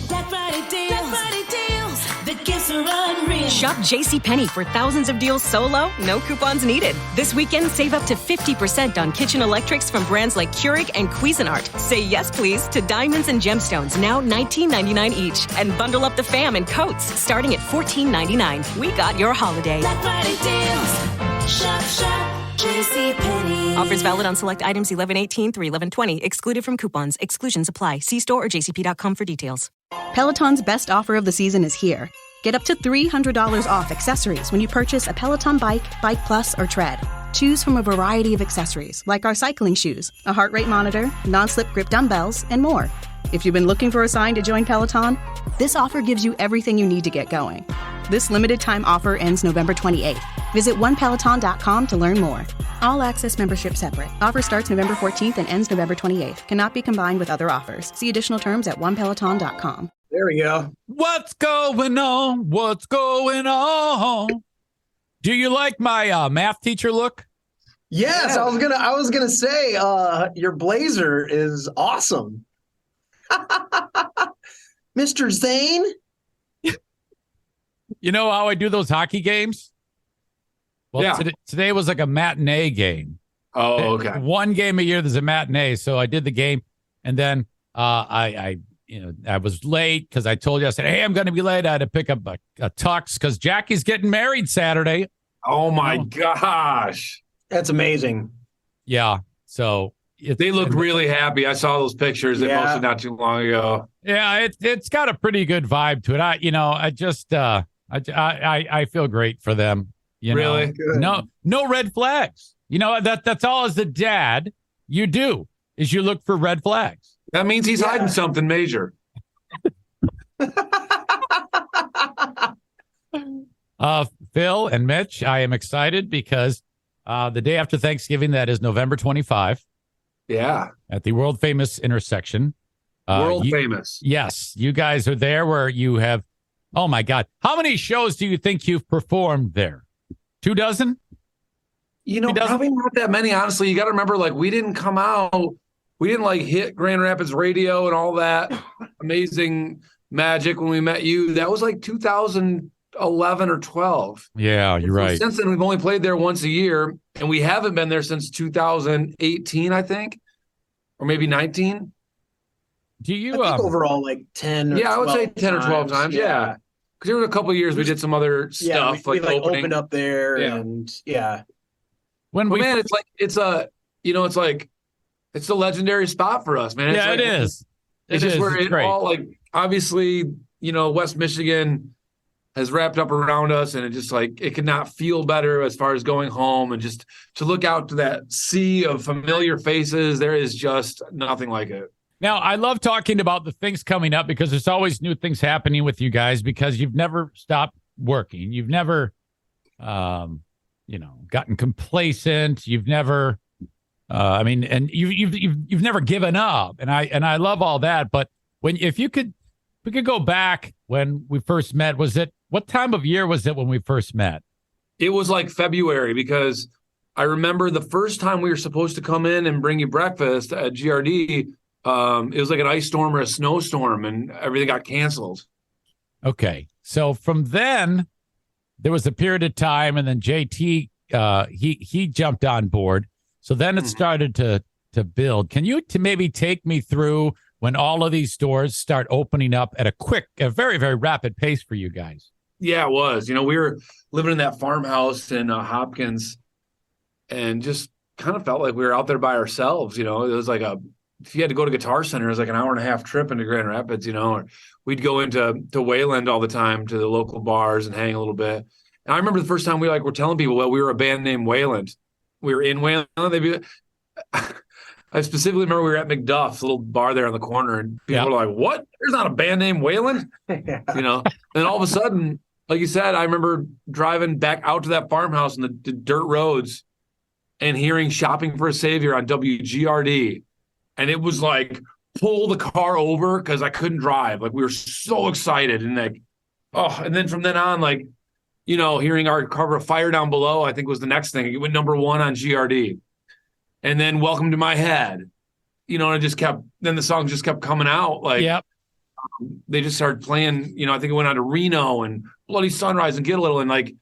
Black Friday deals. The gifts are unreal. Shop JCPenney for thousands of deals so low, no coupons needed. This weekend, save up to 50% on kitchen electrics from brands like Keurig and Cuisinart. Say yes, please, to diamonds and gemstones, now $19.99 each. And bundle up the fam and coats, starting at $14.99. We got your holiday. Black Friday deals. Shop, JCPenney. Offers valid on select items 11/18 through 11/20. Excluded from coupons. Exclusions apply. See store or jcp.com for details. Peloton's best offer of the season is here. Get up to $300 off accessories when you purchase a Peloton bike, Bike Plus, or Tread. Choose from a variety of accessories, like our cycling shoes, a heart rate monitor, non-slip grip dumbbells, and more. If you've been looking for a sign to join Peloton, this offer gives you everything you need to get going. This limited time offer ends November 28th. Visit onepeloton.com to learn more. All access membership separate. Offer starts November 14th and ends November 28th. Cannot be combined with other offers. See additional terms at onepeloton.com. There we go. What's going on? What's going on? Do you like my math teacher look? Yes, yeah. I was gonna say your blazer is awesome. Mr. Zane. You know how I do those hockey games? Well, yeah. Today was like a matinee game. Oh, okay. One game a year, there's a matinee. So I did the game, and then I was late because I told you, I said, hey, I'm going to be late. I had to pick up a tux because Jackie's getting married Saturday. Oh, my gosh. That's amazing. Yeah. So they look really happy. I saw those pictures they posted not too long ago. Yeah, it's got a pretty good vibe to it. I feel great for them. Really? No red flags. That's all as the dad you do is you look for red flags. That means he's hiding something major. Phil and Mitch, I am excited because the day after Thanksgiving, that is November 25. Yeah. At the world famous intersection. World famous. Yes. You guys are there where you have, oh my God. How many shows do you think you've performed there? 24? Probably not that many, honestly. You got to remember, we didn't come out. We didn't hit Grand Rapids radio and all that amazing magic when we met you. That was 2011 or 12. Yeah, you're right. Since then, we've only played there once a year, and we haven't been there since 2018, I think, or maybe 19. Do you I think overall 10? Yeah, I would say 10 or 12 times. Yeah, because there were a couple of years we did some other stuff we opened up there, and it's a legendary spot for us, man. It is. It's just where it all obviously, West Michigan has wrapped up around us, and it just it could not feel better as far as going home and just to look out to that sea of familiar faces. There is just nothing like it. Now, I love talking about the things coming up because there's always new things happening with you guys because you've never stopped working. You've never, gotten complacent. You've never, and you've never given up. And I love all that. But we could go back when we first met. What time of year was it when we first met? It was February because I remember the first time we were supposed to come in and bring you breakfast at GRD. It was an ice storm or a snowstorm, and everything got canceled. Okay, so from then there was a period of time, and then JT he jumped on board. So then it started to build. Can you maybe take me through when all of these stores start opening up at a very, very rapid pace for you guys? Yeah, it was. We were living in that farmhouse in Hopkins, and just kind of felt like we were out there by ourselves. It was if you had to go to Guitar Center, it was an hour and a half trip into Grand Rapids, or we'd go into Wayland all the time to the local bars and hang a little bit. And I remember the first time we were telling people, well, we were a band named Wayland. We were in Wayland. I specifically remember we were at McDuff's, a little bar there on the corner, and people were like, what? There's not a band named Wayland? And all of a sudden, like you said, I remember driving back out to that farmhouse in the dirt roads and hearing Shopping for a Savior on WGRD. And it was pull the car over because I couldn't drive. We were so excited. And and then from then on, hearing our cover of Fire Down Below, I think was the next thing. It went number 1 on GRD. And then Welcome to My Head. And it just kept, then the songs just kept coming out. they just started playing, I think it went on to Reno and Bloody Sunrise and Get a Little. And like,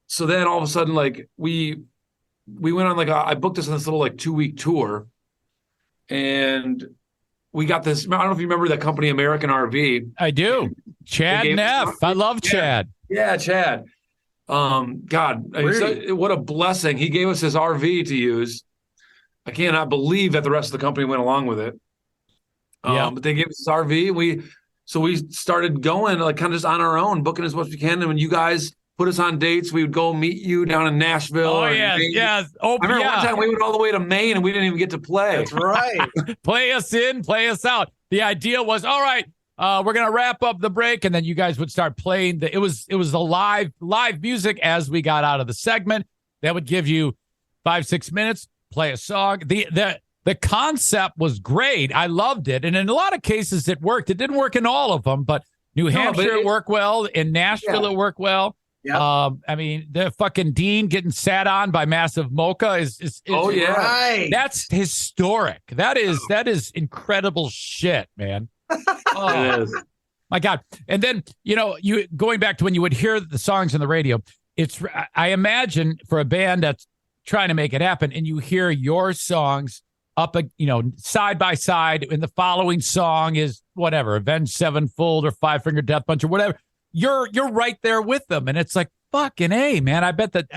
so then all of a sudden, like we went on I booked us on this little 2-week tour, and we got this. I don't know if you remember that company, American RV. I do. Chad Neff. I love Chad. Yeah, Chad. God, what a blessing. He gave us his RV to use. I cannot believe that the rest of the company went along with it. But they gave us this RV. So we started going kind of just on our own, booking as much as we can. And when you guys put us on dates, we would go meet you down in Nashville. Oh, yes. I remember one time we went all the way to Maine and we didn't even get to play. That's right. Play us in, play us out. The idea was, all right, we're going to wrap up the break, and then you guys would start playing. It was the live music as we got out of the segment. That would give you 5-6 minutes, play a song. The concept was great. I loved it. And in a lot of cases, it worked. It didn't work in all of them, but New Hampshire it worked well. In Nashville, it worked well. Yeah. I mean, the fucking Dean getting sat on by Massive Mocha is right. That's historic. That is incredible shit, man. It is. My God. And then, you going back to when you would hear the songs on the radio, I imagine for a band that's trying to make it happen, and you hear your songs up, side by side, and the following song is whatever, Avenged Sevenfold or Five Finger Death Punch or whatever. You're right there with them, and it's like fucking A, man. I bet that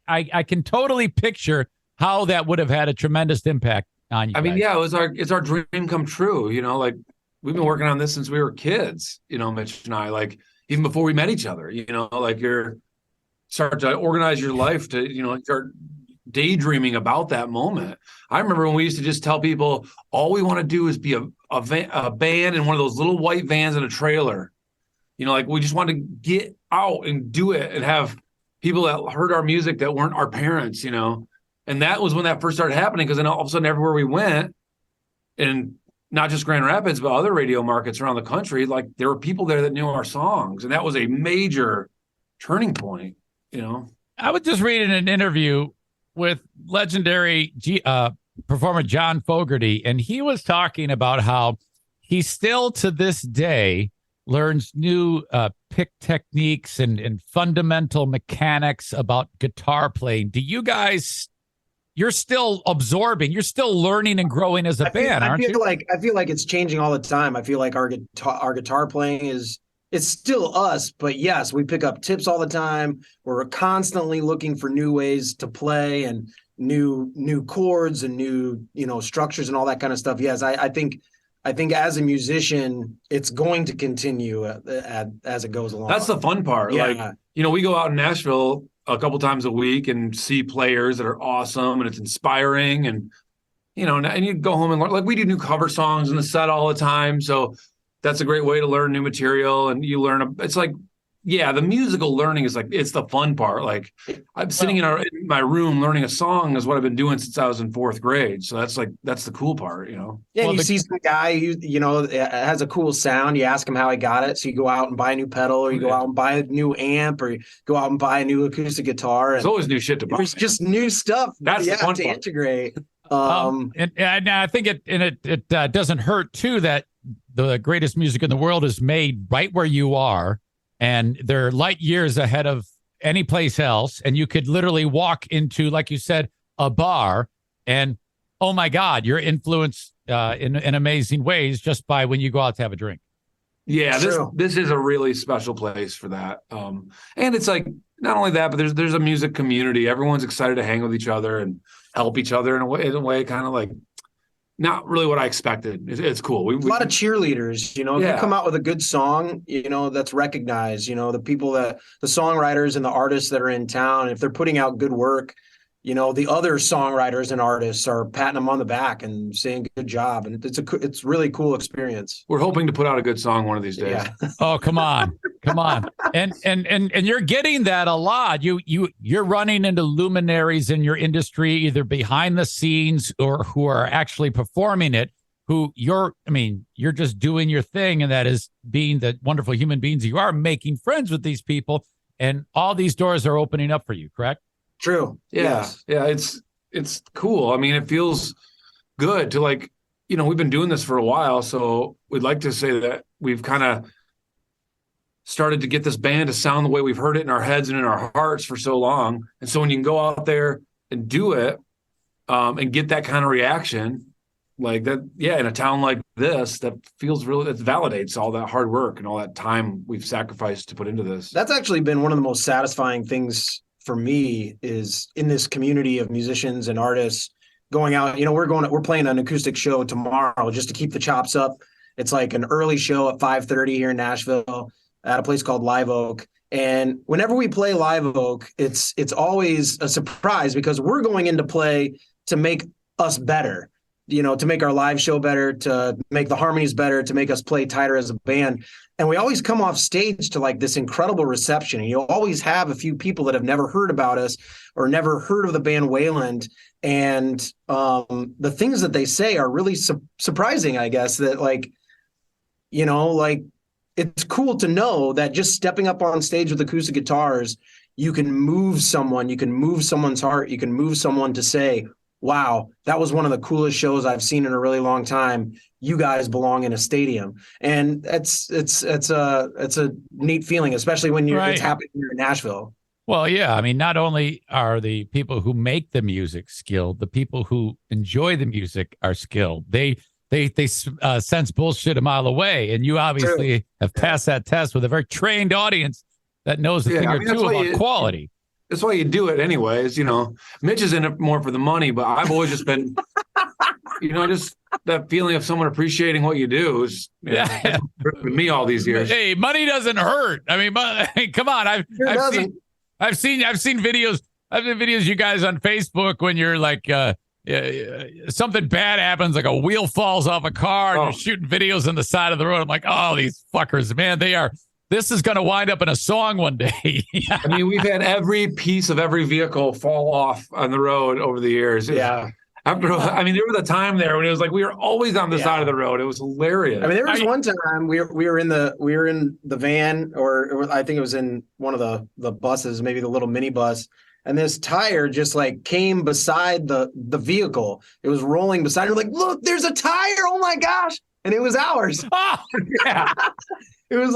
I can totally picture how that would have had a tremendous impact on you. I mean, yeah, it's our dream come true. We've been working on this since we were kids. Mitch and I, even before we met each other. You're start to organize your life to start daydreaming about that moment. I remember when we used to just tell people all we want to do is be a band in one of those little white vans in a trailer. We just wanted to get out and do it and have people that heard our music that weren't our parents, And that was when that first started happening, because then all of a sudden everywhere we went, and not just Grand Rapids, but other radio markets around the country, there were people there that knew our songs. And that was a major turning point, I was just reading an interview with legendary performer John Fogerty, and he was talking about how he still to this day learns new pick techniques and fundamental mechanics about guitar playing. Do you guys, you're still absorbing, you're still learning and growing as a band, aren't you? I feel like it's changing all the time. I feel like our guitar playing it's still us, but yes, we pick up tips all the time. We're constantly looking for new ways to play and new chords and new, structures and all that kind of stuff. Yes, I think as a musician, it's going to continue as it goes along. That's the fun part. Yeah. We go out in Nashville a couple times a week and see players that are awesome, and it's inspiring. And, and you go home and learn. We do new cover songs in the set all the time. So that's a great way to learn new material. And you learn, it's the musical learning is it's the fun part. I'm sitting in my room learning a song is what I've been doing since I was in 4th grade. So that's the cool part, Yeah, well, you see some guy who, has a cool sound. You ask him how he got it. So you go out and buy a new pedal, or you go out and buy a new amp, or you go out and buy a new acoustic guitar. There's always new shit to buy. There's just new stuff. That's the fun to part. Integrate. And I think it doesn't hurt too that the greatest music in the world is made right where you are, and they're light years ahead of any place else. And you could literally walk into, like you said, a bar, and oh my God, you're influenced in amazing ways just by when you go out to have a drink. Yeah, this is a really special place for that. And it's not only that, but there's a music community. Everyone's excited to hang with each other and help each other in a way kind of not really what I expected. It's cool. A lot of cheerleaders, if you come out with a good song, that's recognized, the people the songwriters and the artists that are in town, if they're putting out good work, the other songwriters and artists are patting them on the back and saying good job. And it's really cool experience. We're hoping to put out a good song one of these days. Yeah. Oh, come on. And you're getting that a lot. You're running into luminaries in your industry, either behind the scenes or who are actually performing it, you're just doing your thing. And that is being the wonderful human beings you are, making friends with these people. And all these doors are opening up for you, correct? True. Yeah. Yes. Yeah. It's cool. It feels good to we've been doing this for a while, so we'd like to say that we've kind of started to get this band to sound the way we've heard it in our heads and in our hearts for so long. And so when you can go out there and do it and get that kind of reaction like that, in a town like this, that validates all that hard work and all that time we've sacrificed to put into this. That's actually been one of the most satisfying things for me is in this community of musicians and artists going out. We're playing an acoustic show tomorrow just to keep the chops up. It's like an early show at 5:30 here in Nashville at a place called Live Oak. And whenever we play Live Oak, it's always a surprise because we're going into play to make us better, to make our live show better, to make the harmonies better, to make us play tighter as a band. And we always come off stage to like this incredible reception. And you'll always have a few people that have never heard about us or never heard of the band Wayland. And the things that they say are really surprising, I guess, that it's cool to know that just stepping up on stage with acoustic guitars, you can move someone, you can move someone's heart, you can move someone to say, wow, that was one of the coolest shows I've seen in a really long time. You guys belong in a stadium. And it's a neat feeling, especially when it's happening here in Nashville. Well, yeah. I mean, not only are the people who make the music skilled, the people who enjoy the music are skilled. They sense bullshit a mile away, and you obviously have passed that test with a very trained audience that knows a thing or two about quality. That's why you do it anyways. Mitch is in it more for the money, but I've always just been, just that feeling of someone appreciating what you do is with me all these years. Hey, money doesn't hurt. I mean, come on. I've seen videos. You guys on Facebook when you're like, something bad happens, like a wheel falls off a car and you're shooting videos on the side of the road. I'm like, oh, these fuckers, man, this is going to wind up in a song one day. I mean, we've had every piece of every vehicle fall off on the road over the years. There was a time there when it was like we were always on the side of the road. It was hilarious. I mean, there was one time we were in the van, or I think it was in one of the buses, maybe the little minibus. And this tire just like came beside the vehicle. It was rolling beside. We're like, look, there's a tire. Oh my gosh. And it was ours. Oh, yeah. It was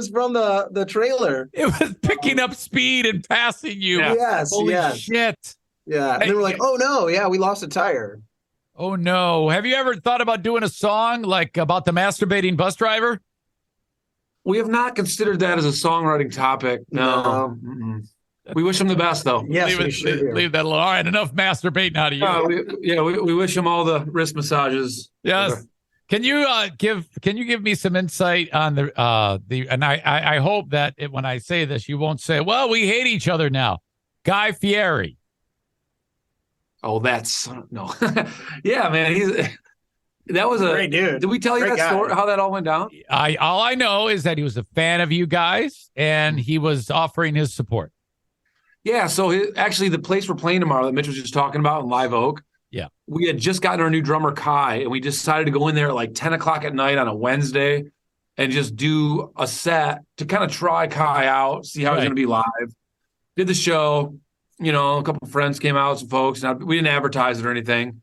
from the trailer. It was picking up speed and passing you. Yeah. Yes. Holy shit. Yeah. And they were like, oh no. Yeah. We lost a tire. Oh no. Have you ever thought about doing a song like about the masturbating bus driver? We have not considered that as a songwriting topic. No. We wish him the best, though. Yes, leave that alone. All right, enough masturbating out of you. We wish him all the wrist massages. Yes. Can you give me some insight on and I hope that when I say this, you won't say, well, we hate each other now. Guy Fieri. Oh, no. Yeah, man. That was a great dude. Did we tell you Great that story, how that all went down? All I know is that he was a fan of you guys and he was offering his support. Yeah, so actually the place we're playing tomorrow that Mitch was just talking about in Live Oak, we had just gotten our new drummer, Kai, and we decided to go in there at like 10 o'clock at night on a Wednesday and just do a set to kind of try Kai out, see how he's going to be live. Did the show, a couple of friends came out, some folks, and we didn't advertise it or anything.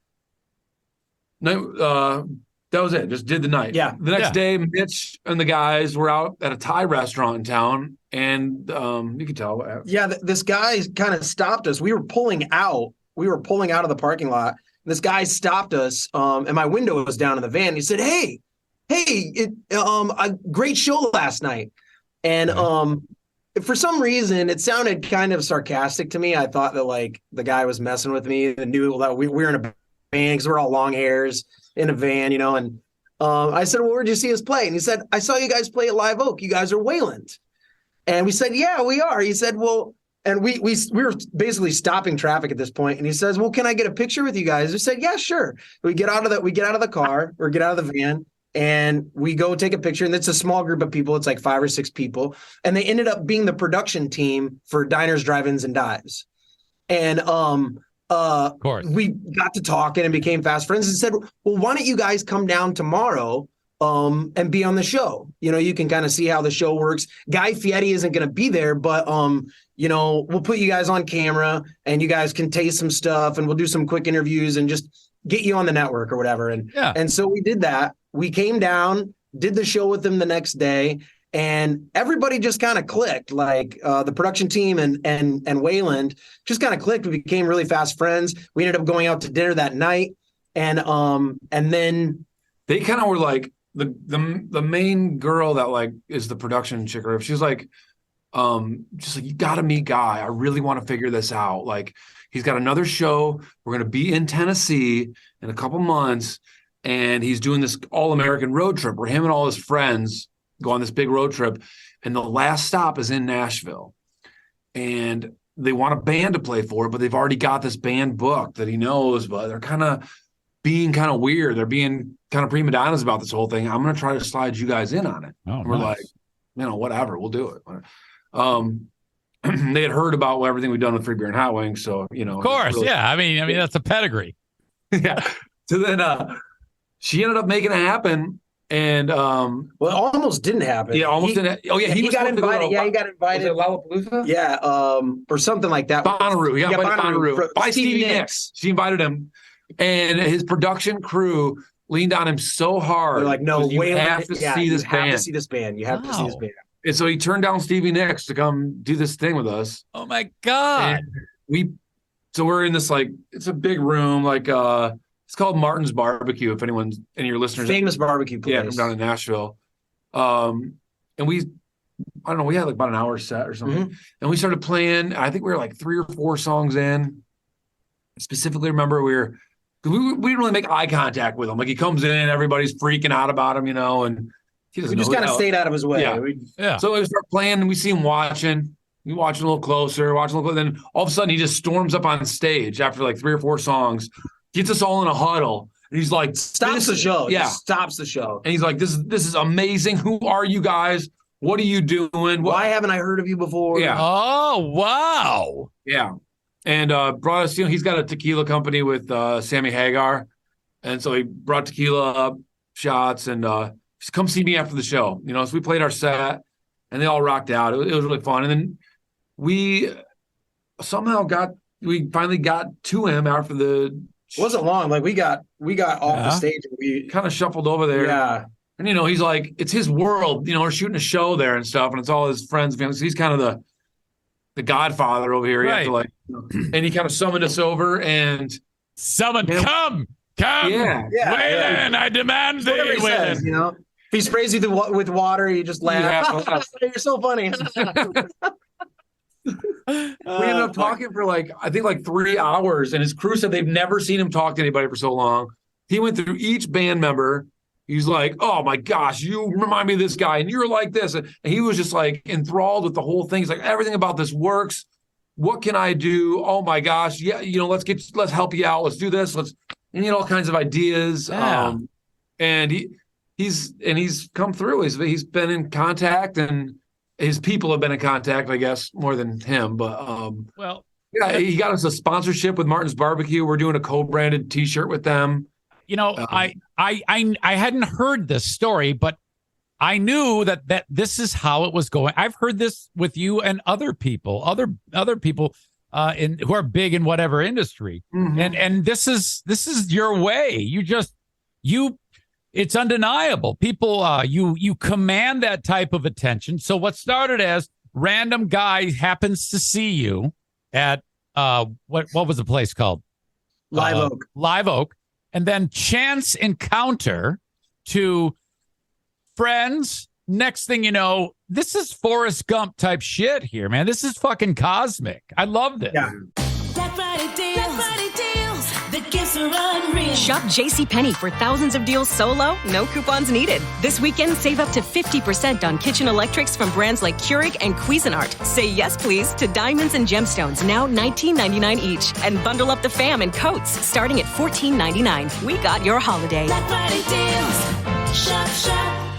No, that was it. Just did the night. Yeah. The next day, Mitch and the guys were out at a Thai restaurant in town, and you could tell. Yeah, this guy kind of stopped us. We were pulling out. Of the parking lot. This guy stopped us, and my window was down in the van. He said, "Hey, a great show last night." And for some reason, it sounded kind of sarcastic to me. I thought that like the guy was messing with me and knew that we were in a band because we're all long hairs in a van, And I said, well, where'd you see us play? And he said, I saw you guys play at Live Oak. You guys are Wayland. And we said, yeah, we are. He said, well, and we were basically stopping traffic at this point. And he says, well, can I get a picture with you guys? We said, yeah, sure. We get out of the car or get out of the van and we go take a picture. And it's a small group of people. It's like 5 or 6 people. And they ended up being the production team for Diners, Drive-Ins, and Dives. And of course, we got to talking and became fast friends and said, well, why don't you guys come down tomorrow and be on the show? You can kind of see how the show works. Guy Fieri isn't going to be there, but we'll put you guys on camera and you guys can taste some stuff and we'll do some quick interviews and just get you on the network or whatever. And so we did that. We came down, did the show with them the next day, and everybody just kind of clicked. Like the production team and Wayland just kind of clicked. We became really fast friends. We ended up going out to dinner that night, and then they kind of were like the main girl that like is the production chick, or if she's like, just like, you got to meet Guy. I really want to figure this out. Like, he's got another show. We're going to be in Tennessee in a couple months, and he's doing this all-American road trip where him and all his friends go on this big road trip, and the last stop is in Nashville. And they want a band to play for it, but they've already got this band booked that he knows, but they're kind of being kind of weird. They're being kind of prima donnas about this whole thing. I'm going to try to slide you guys in on it. Oh, we're like, whatever, we'll do it. They had heard about everything we've done with Free Beer and Hot Wings, so of course, really, I mean that's a pedigree. Yeah. So then she ended up making it happen, and well, it almost didn't happen. Yeah, almost didn't. Oh yeah, he got invited. Yeah, he got invited. Was it Lollapalooza? Yeah, or something like that. Bonnaroo. He got invited to Bonnaroo by Stevie Nicks. She invited him, and his production crew leaned on him so hard. They're like, no, you have to see this band. You have to see this band. You have to see this band. And so he turned down Stevie Nicks to come do this thing with us. Oh my God. And we're in this, like, it's a big room, like it's called Martin's Barbecue, if anyone's, any of your listeners. Famous barbecue place. Yeah, from down in Nashville. And we had like about an hour set or something. Mm-hmm. And we started playing. I think we were like 3 or 4 songs in. I specifically remember we didn't really make eye contact with him. Like, he comes in, everybody's freaking out about him, and we just kind of stayed out of his way. Yeah. So we start playing, and we see him watching. We watch a little closer, then all of a sudden he just storms up on stage after like 3 or 4 songs, gets us all in a huddle, and he's like, stops the show. Yeah. Just stops the show. And he's like, this is amazing. Who are you guys? What are you doing? Why haven't I heard of you before? Yeah. Oh, wow. Yeah. And brought us, he's got a tequila company with Sammy Hagar. And so he brought tequila up, shots, and just come see me after the show. So we played our set, and they all rocked out. It was really fun. And then we somehow finally got to him after the. It wasn't long. Like, we got off the stage, and we kind of shuffled over there. Yeah. And he's like, it's his world. We're shooting a show there and stuff, and it's all his friends and family. So he's kind of the godfather over here. Right. And he kind of summoned us over and come. Yeah. Wayland, I demand thee, Wayland. If he sprays you with water, you just laugh. You're so funny. We ended up talking for I think 3 hours, and his crew said they've never seen him talk to anybody for so long. He went through each band member. He's like, oh my gosh, you remind me of this guy, and you're like this. And he was just like enthralled with the whole thing. He's like, everything about this works. What can I do? Oh my gosh. Yeah. Let's help you out. Let's do this. And all kinds of ideas. Yeah. And he's come through. He's been in contact, and his people have been in contact, I guess, more than him. But yeah, he got us a sponsorship with Martin's Barbecue. We're doing a co-branded T-shirt with them. I hadn't heard this story, but I knew that this is how it was going. I've heard this with you and other people who are big in whatever industry, and this is your way. It's undeniable. People, you command that type of attention. So what started as random guy happens to see you at what was the place called? Live Oak. And then chance encounter to friends. Next thing you know, this is Forrest Gump type shit here, man. This is fucking cosmic. I love this. Yeah. Black Friday deals. The gifts are unreal. Shop JCPenney for thousands of deals so low, no coupons needed. This weekend, save up to 50% on kitchen electrics from brands like Keurig and Cuisinart. Say yes, please, to diamonds and gemstones, now $19.99 each. And bundle up the fam in coats, starting at $14.99. We got your holiday. Black Friday deals. Shop,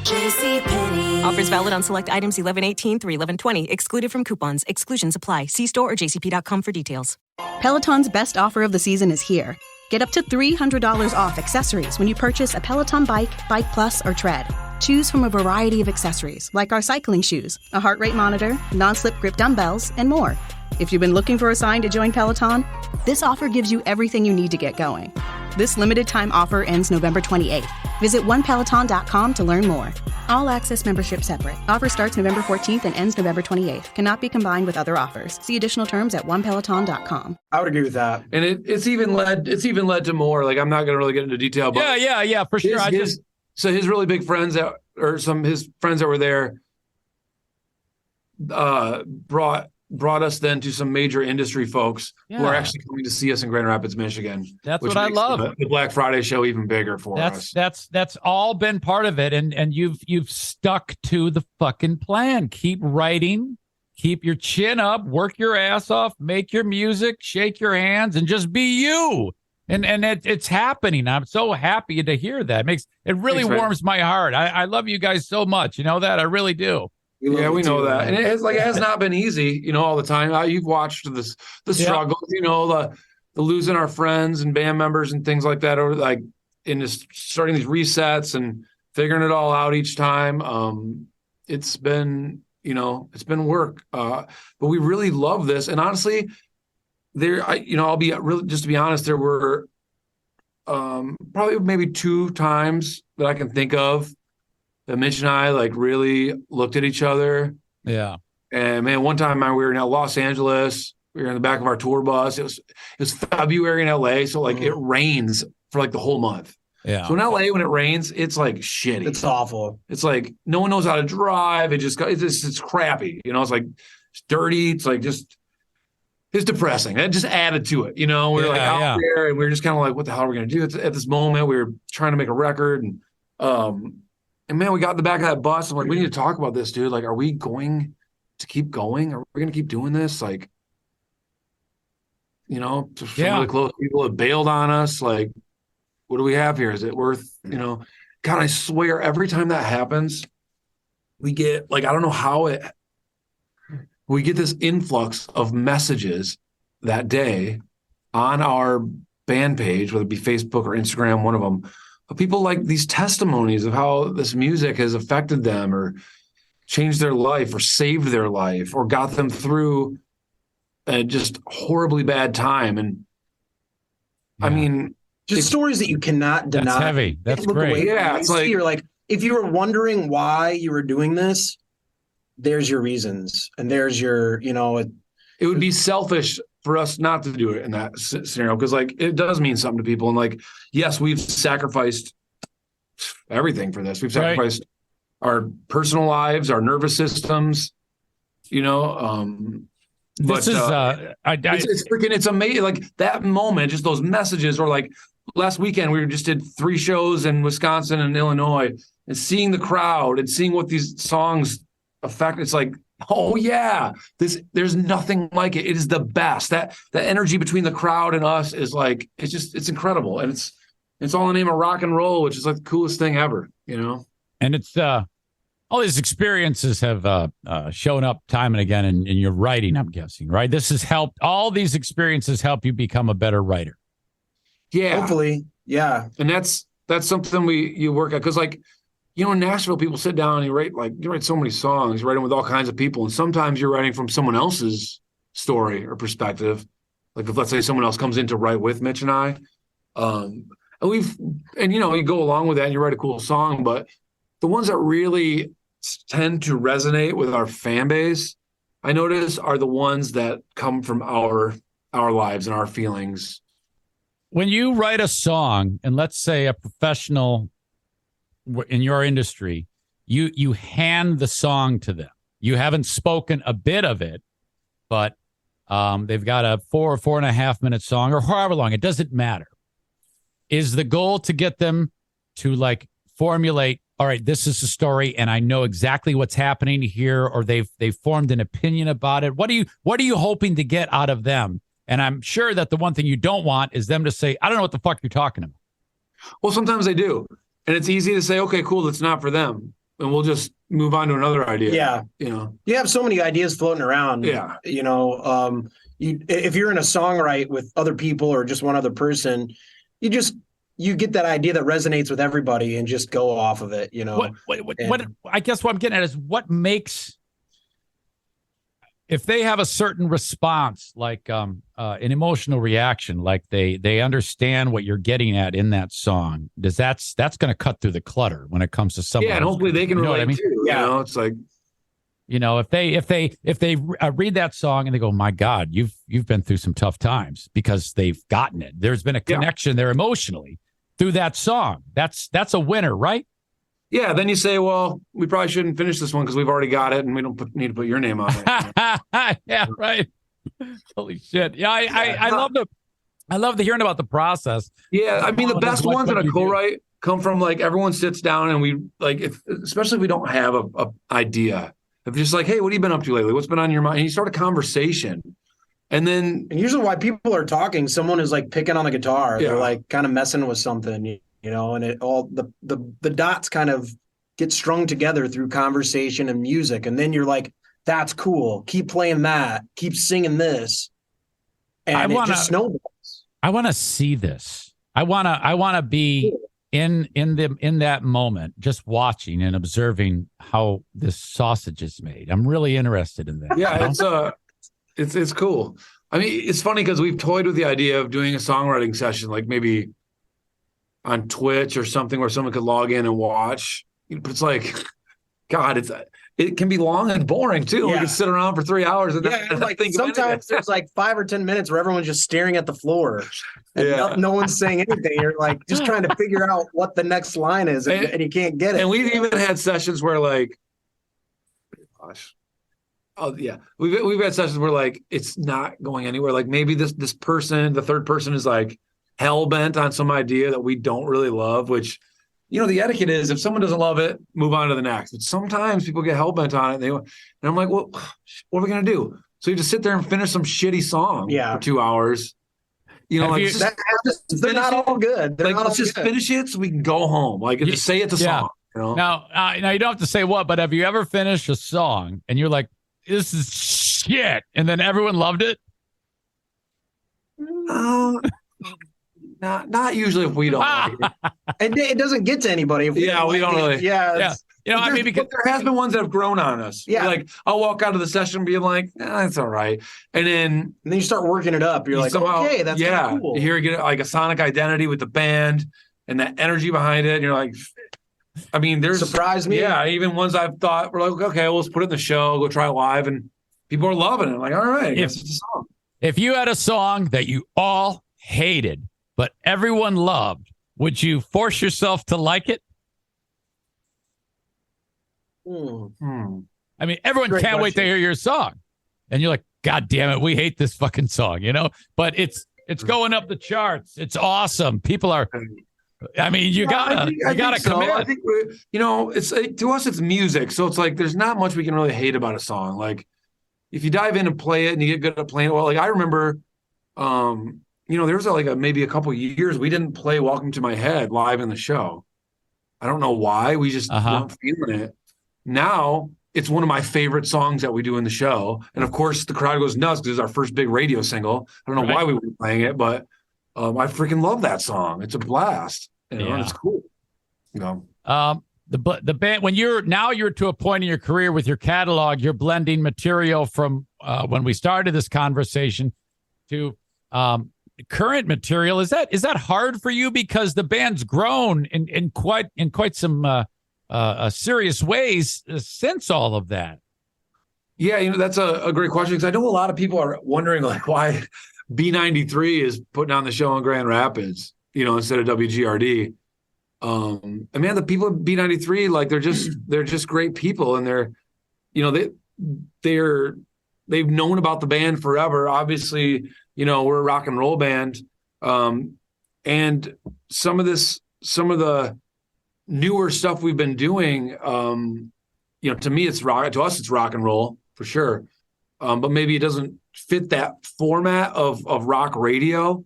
JCPenney. Offers valid on select items 11/18 through 11/20. Excluded from coupons. Exclusions apply. See store or jcp.com for details. Peloton's best offer of the season is here. Get up to $300 off accessories when you purchase a Peloton bike, Bike Plus, or Tread. Choose from a variety of accessories like our cycling shoes, a heart rate monitor, non-slip grip dumbbells, and more. If you've been looking for a sign to join Peloton, this offer gives you everything you need to get going. This limited time offer ends November 28th. Visit onepeloton.com to learn more. All access membership separate. Offer starts November 14th and ends November 28th. Cannot be combined with other offers. See additional terms at onepeloton.com. I would agree with that. And it's even led to more. Like, I'm not going to really get into detail, but yeah, for sure. So his really big friends his friends that were there brought us then to some major industry folks who are actually coming to see us in Grand Rapids, Michigan. That's what I love. The Black Friday show even bigger for us. That's all been part of it, and you've stuck to the fucking plan. Keep writing, keep your chin up, work your ass off, make your music, shake your hands, and just be you. And it's happening. I'm so happy to hear that. It really warms my heart. I love you guys so much. You know that? I really do. Yeah, we know that. And it has not been easy, all the time. You've watched the struggles, the losing our friends and band members and things like that, or like in just starting these resets and figuring it all out each time. It's been, it's been work. But we really love this. And honestly, I'll be really, just to be honest, there were probably maybe 2 times that I can think of that Mitch and I really looked at each other. Yeah. And man, one time we were in Los Angeles. We were in the back of our tour bus. It was February in LA, so it rains for the whole month. Yeah. So in LA, when it rains, it's shitty. It's awful. It's no one knows how to drive. It's crappy. It's dirty. It's depressing. It just added to it. We were out there, and we were just kind of what the hell are we going to do at this moment? We were trying to make a record, and man, we got in the back of that bus. I'm we need to talk about this, dude. Are we going to keep going? Are we going to keep doing this? Some really close people have bailed on us. What do we have here? Is it worth, God, I swear every time that happens, we get I don't know how we get this influx of messages that day on our band page, whether it be Facebook or Instagram, one of them, of people these testimonies of how this music has affected them or changed their life or saved their life or got them through a just horribly bad time. And I mean, just stories that you cannot deny. That's heavy. That's great. Yeah. It's you're if you were wondering why you were doing this, there's your reasons. And there's your, it would be selfish for us not to do it in that scenario, because it does mean something to people. And yes, we've sacrificed everything for this. We've sacrificed our personal lives, our nervous systems, This is it's amazing. That moment, just those messages, or last weekend we just did 3 shows in Wisconsin and Illinois, and seeing the crowd and seeing what these songs affect. It's oh yeah, there's nothing like it. It is the best. That energy between the crowd and us is it's incredible. And it's all in the name of rock and roll, which is the coolest thing ever, And it's all these experiences have shown up time and again in your writing, I'm guessing, right? This has helped. All these experiences help you become a better writer. Yeah. Hopefully. Yeah. And that's something you work at. Cause in Nashville, people sit down and you write so many songs, you write them with all kinds of people. And sometimes you're writing from someone else's story or perspective. If let's say someone else comes in to write with Mitch and I, you go along with that and you write a cool song, but the ones that really tend to resonate with our fan base, I notice, are the ones that come from our lives and our feelings. When you write a song, and let's say a professional in your industry, you hand the song to them. You haven't spoken a bit of it, but they've got a 4 or 4.5 minute song, or however long, it doesn't matter. Is the goal to get them to formulate, all right, this is the story, and I know exactly what's happening here, or they've formed an opinion about it? What are you hoping to get out of them? And I'm sure that the one thing you don't want is them to say, I don't know what the fuck you're talking about. Well, sometimes they do. And it's easy to say, okay, cool, it's not for them. And we'll just move on to another idea. Yeah. You have so many ideas floating around. Yeah. If you're in a songwrite with other people or just one other person, you get that idea that resonates with everybody and just go off of it, What I guess what I'm getting at is what makes if they have a certain response, like an emotional reaction, like they understand what you're getting at in that song, that's going to cut through the clutter when it comes to someone. Yeah, and hopefully they can relate too. Yeah. You know, it's like, if they read that song and they go, my God, you've been through some tough times, because they've gotten it. There's been a connection there emotionally through that song. That's a winner, right? Yeah, then you say, well, we probably shouldn't finish this one because we've already got it and we don't need to put your name on it. Yeah, right. Holy shit. Yeah, I love the hearing about the process. Yeah, I mean, the best ones that I co-write come from, like, everyone sits down and we, like, especially if we don't have a idea. If just like, hey, what have you been up to lately? What's been on your mind? And you start a conversation. And usually why people are talking, someone is like picking on the guitar. Yeah. They're like kind of messing with something. And it all the dots kind of get strung together through conversation and music. And then you're like, that's cool. Keep playing that. Keep singing this. And it just snowballs. I want to see this. I want to be in that moment, just watching and observing how this sausage is made. I'm really interested in that. Yeah, it's cool. I mean, it's funny because we've toyed with the idea of doing a songwriting session, like maybe on Twitch or something where someone could log in and watch. But it's like, God, it can be long and boring too. Yeah. We can sit around for 3 hours and like sometimes there's like 5 or 10 minutes where everyone's just staring at the floor and no one's saying anything. You're like just trying to figure out what the next line is, and you can't get it. And we've even had sessions where, like, gosh, oh yeah, we've had sessions where, like, it's not going anywhere. Like maybe this person, the third person, is like hell bent on some idea that we don't really love, which, the etiquette is if someone doesn't love it, move on to the next. But sometimes people get hell bent on it. And I'm like, well, what are we going to do? So you just sit there and finish some shitty song for 2 hours. They're not all good. Let's just finish it so we can go home. Like, just say it's a song. Now you don't have to say what, but have you ever finished a song and you're like, this is shit, and then everyone loved it? Not usually if we don't like it. And it doesn't get to anybody. If we don't really. Yeah. I mean, because there has been ones that have grown on us. Yeah. Like, I'll walk out of the session being like, it's all right. And then you start working it up. You're like, okay, that's cool. You hear, get like a sonic identity with the band and that energy behind it. And you're like, I mean, there's surprised me. Yeah. Even ones I've thought we're like, okay, well, let's put it in the show, go try it live. And people are loving it. I'm like, all right, I guess it's a song. If you had a song that you all hated, but everyone loved, would you force yourself to like it? I mean, everyone can't wait to hear your song. And you're like, God damn it, we hate this fucking song, But it's going up the charts. It's awesome. People are, I mean, you gotta come in. I think it's to us, it's music. So it's like, there's not much we can really hate about a song. Like, if you dive in and play it and you get good at playing it, well, like I remember, there was maybe a couple years we didn't play Welcome to My Head live in the show. I don't know why. We just weren't feeling it. Now it's one of my favorite songs that we do in the show. And of course the crowd goes nuts because it's our first big radio single. I don't know why we were playing it, but I freaking love that song. It's a blast. And it's cool. The band, when you're to a point in your career with your catalog, you're blending material from when we started this conversation to current material. Is that hard for you because the band's grown in quite some serious ways since all of that? Yeah, that's a great question, because I know a lot of people are wondering like why B93 is putting on the show in Grand Rapids, instead of WGRD. And man, the people at B93, like they're just great people, and they've known about the band forever. Obviously, we're a rock and roll band, and some of the newer stuff we've been doing, to me it's rock. To us, it's rock and roll for sure, but maybe it doesn't fit that format of rock radio,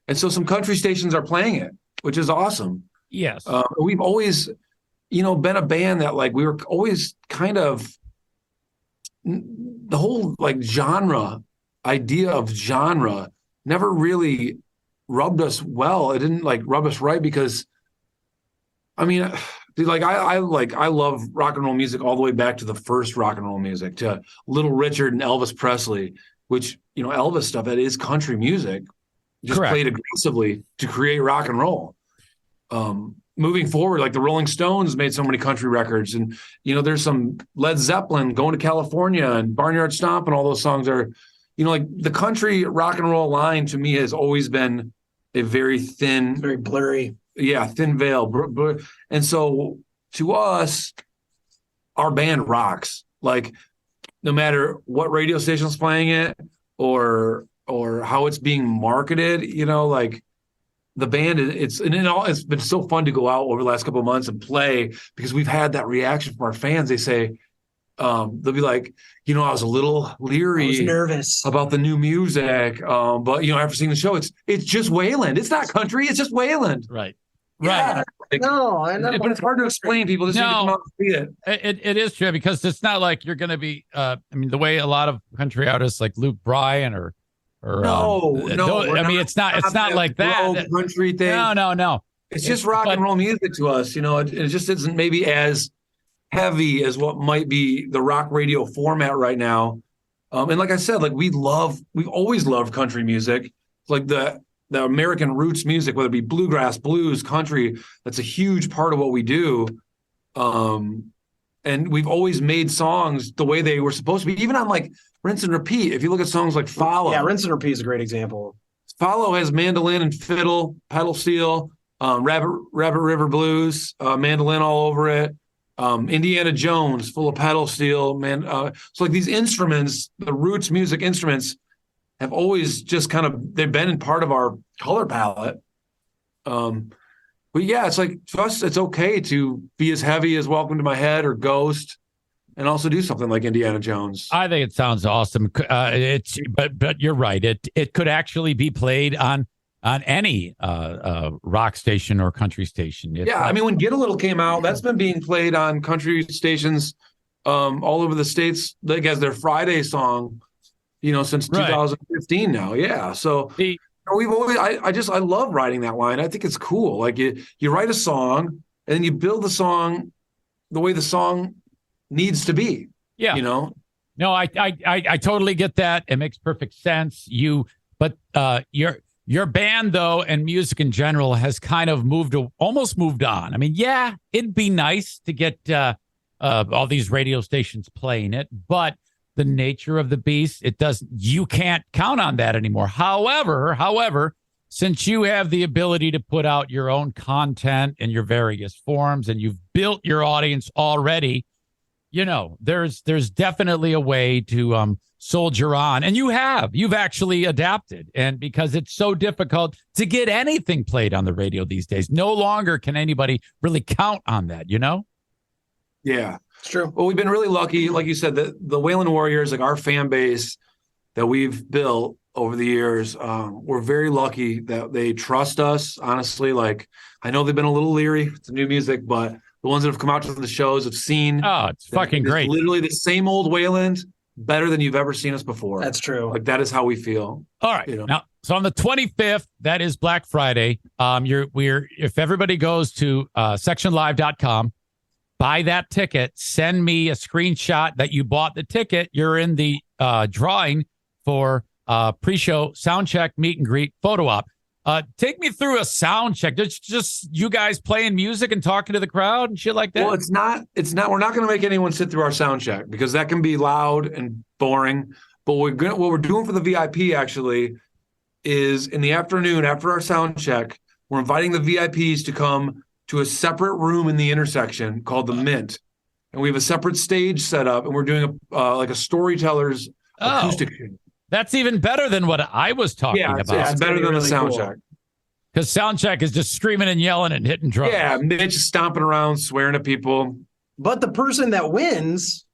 and so some country stations are playing it, which is awesome. Yes, we've always, been a band that like we were always kind of the whole like idea of genre never really rubbed us well. It didn't like rub us right because, I mean, Dude, like I love rock and roll music all the way back to the first rock and roll music, to Little Richard and Elvis Presley, which, Elvis stuff, that is country music, just Correct. played aggressively to create rock and roll. Moving forward, like the Rolling Stones made so many country records, and there's some Led Zeppelin, Going to California, and Barnyard Stomp, and all those songs are, like the country rock and roll line to me has always been a very thin, Very blurry. yeah, thin veil. And so to us, our band rocks. Like, no matter what radio station's playing it or how it's being marketed, like the band, it's been so fun to go out over the last couple of months and play, because we've had that reaction from our fans. They say, they'll be like, I was a little leery, I was nervous about the new music, but after seeing the show, it's just Wayland. It's not country. It's just Wayland. Right. Yeah. Like, no, I know, but it's hard to explain. People just need to come out and see it. It is true, because it's not like you're going to be. The way a lot lot of country artists like Luke Bryan or no. It's not like that country thing. No. It's just rock and roll music to us. It just isn't maybe as heavy as what might be the rock radio format right now. And like I said, like we've always loved country music, like the American roots music, whether it be bluegrass, blues, country. That's a huge part of what we do. And we've always made songs the way they were supposed to be, even on like Rinse and Repeat. If you look at songs like Follow. Yeah, Rinse and Repeat is a great example. Follow has mandolin and fiddle, pedal steel, Rabbit River Blues, mandolin all over it. Indiana Jones, full of pedal steel, man. So like these instruments, the roots music instruments, have always just they've been in part of our color palette. But yeah, it's like, to us, it's okay to be as heavy as Welcome to My Head or Ghost, and also do something like Indiana Jones. I think it sounds awesome. But you're right. It could actually be played on any rock station or country station. When Get a Little came out, that's been being played on country stations all over the states, like as their Friday song, since 2015 now. Yeah. So we've always, I love writing that line. I think it's cool. Like you write a song and then you build the song the way the song needs to be. Yeah. No, I totally get that. It makes perfect sense. But your band, though, and music in general has kind of almost moved on. I mean, yeah, it'd be nice to get all these radio stations playing it, but the nature of the beast, you can't count on that anymore. However, since you have the ability to put out your own content in your various forms and you've built your audience already, there's definitely a way to soldier on. And you've actually adapted. And because it's so difficult to get anything played on the radio these days, no longer can anybody really count on that, Yeah, it's true. Well, we've been really lucky. Like you said, the Wayland Warriors, like our fan base that we've built over the years, we're very lucky that they trust us. Honestly, like I know they've been a little leery with the new music, but the ones that have come out to the shows have seen. Oh, it's fucking great. Literally the same old Wayland, better than you've ever seen us before. That's true. Like that is how we feel. All right. Now, so on the 25th, that is Black Friday. If everybody goes to sectionlive.com, buy that ticket, send me a screenshot that you bought the ticket. You're in the drawing for pre-show sound check, meet and greet, photo op. Take me through a sound check. It's just you guys playing music and talking to the crowd and shit like that. Well, it's not. We're not going to make anyone sit through our sound check because that can be loud and boring. But what we're doing for the VIP actually is in the afternoon after our sound check, we're inviting the VIPs to come to a separate room in the intersection called the Mint, and we have a separate stage set up, and we're doing like a storyteller's acoustic. That's even better than what I was talking about. Yeah, it's better than really the sound check. Because sound check is just screaming and yelling and hitting drums. Yeah, Mitch is stomping around, swearing at people. But the person that wins,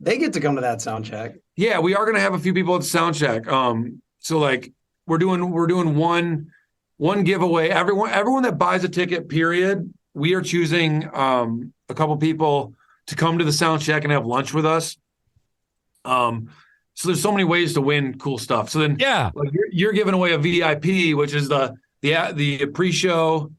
they get to come to that sound check. Yeah, we are going to have a few people at the sound check. So like we're doing one giveaway. Everyone that buys a ticket, period, we are choosing a couple people to come to the sound check and have lunch with us. So there's so many ways to win cool stuff. So then, like you're giving away a VIP, which is the pre-show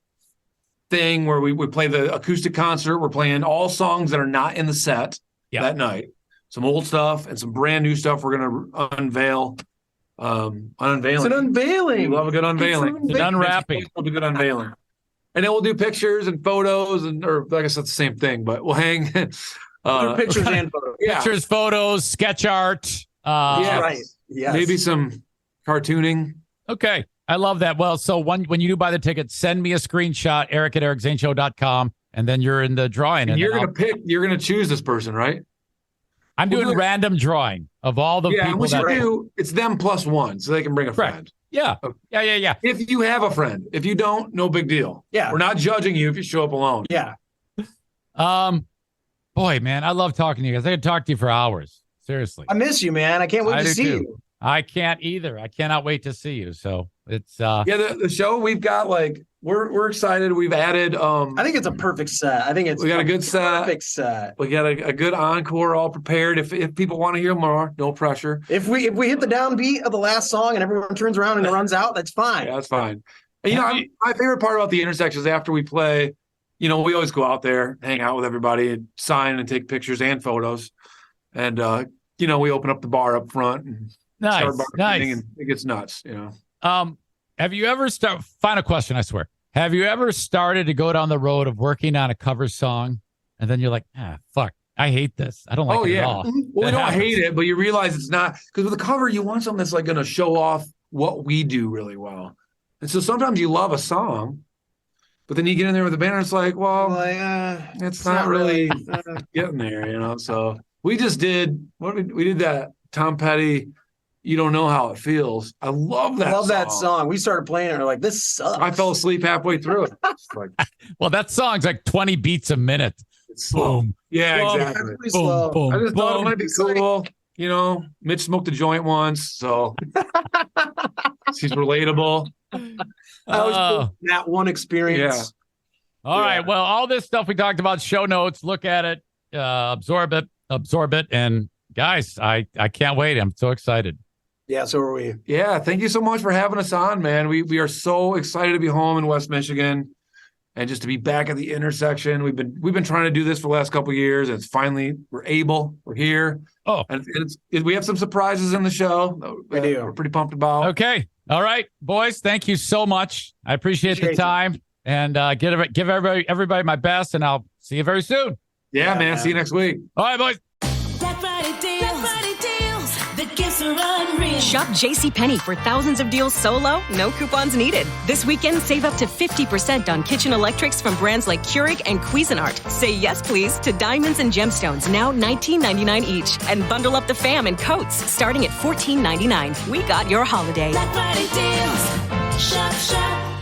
thing where we play the acoustic concert. We're playing all songs that are not in the set that night. Some old stuff and some brand new stuff we're going to unveil. Unveiling. It's an unveiling. We love a good unveiling. It's an unwrapping. We'll do good unveiling. And then we'll do pictures and photos or I guess that's the same thing, but we'll hang we'll do pictures and photos. Pictures, photos, sketch art. Right. Yes. Maybe some cartooning. Okay. I love that. Well, so when you do buy the ticket, send me a screenshot, eric@ericzaneshow.com, and then you're in the drawing. And you're going to choose this person, right? I'm doing random drawing of all the people that it's them plus one, so they can bring a friend. Yeah. Yeah. If you have a friend. If you don't, no big deal. Yeah. We're not judging you if you show up alone. Yeah. Boy, man, I love talking to you guys. I could talk to you for hours. Seriously. I miss you, man. I can't wait to see you. I can't either. I cannot wait to see you. So it's the show we've got, like, we're excited. We've added I think it's a perfect set. I think we got a good set. Perfect set. We got a good encore all prepared. If people want to hear more, no pressure. If we hit the downbeat of the last song and everyone turns around and runs out, that's fine. Yeah, that's fine. And, my favorite part about the intersection is after we play, we always go out there, hang out with everybody, and sign and take pictures and photos. And we open up the bar up front and start bartending, and it gets nuts. Have you ever final question, I swear. Have you ever started to go down the road of working on a cover song and then you're like, fuck, I hate this. I don't like it at all. Well, we don't hate it, but you realize it's not, because with a cover, you want something that's like going to show off what we do really well. And so sometimes you love a song, but then you get in there with the band and it's like, well, it's not really getting there, So we just did, we did that Tom Petty, You Don't Know How It Feels. I love that song. We started playing it and we're like, this sucks. I fell asleep halfway through it. Well, that song's like 20 beats a minute. It's slow. Boom. Yeah, boom, exactly. Boom, boom, I just thought it might be cool. Mitch smoked a joint once, so she's relatable. I was that one experience. Yeah. All right. Well, all this stuff we talked about, show notes, look at it, absorb it. And guys, I can't wait. I'm so excited. Yeah, so are we. Yeah, thank you so much for having us on, man. We are so excited to be home in West Michigan and just to be back at the intersection. We've been trying to do this for the last couple of years. And it's finally, we're here. Oh, and we have some surprises in the show. We do. We're pretty pumped about. Okay. All right, boys. Thank you so much. I appreciate the time. And give everybody my best, and I'll see you very soon. Yeah, man. See you next week. All right, boys. Black Friday deals. The gifts are unreal. Shop JCPenney for thousands of deals so low, no coupons needed. This weekend, save up to 50% on kitchen electrics from brands like Keurig and Cuisinart. Say yes, please, to diamonds and gemstones, now $19.99 each. And bundle up the fam in coats, starting at $14.99. We got your holiday. Black Friday deals. Shop.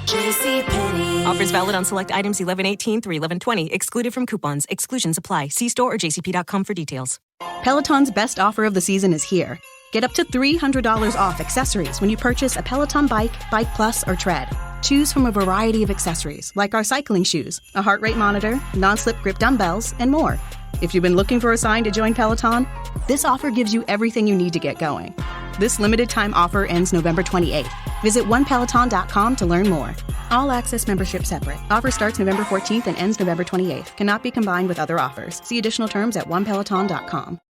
JCPenney. Offers valid on select items 11/18 through 11/20. Excluded from coupons. Exclusions apply. See store or jcp.com for details. Peloton's best offer of the season is here. Get up to $300 off accessories when you purchase a Peloton bike, Bike Plus, or Tread. Choose from a variety of accessories like our cycling shoes, a heart rate monitor, non-slip grip dumbbells, and more. If you've been looking for a sign to join Peloton, this offer gives you everything you need to get going. This limited time offer ends November 28th. Visit onepeloton.com to learn more. All access membership separate. Offer starts November 14th and ends November 28th. Cannot be combined with other offers. See additional terms at onepeloton.com.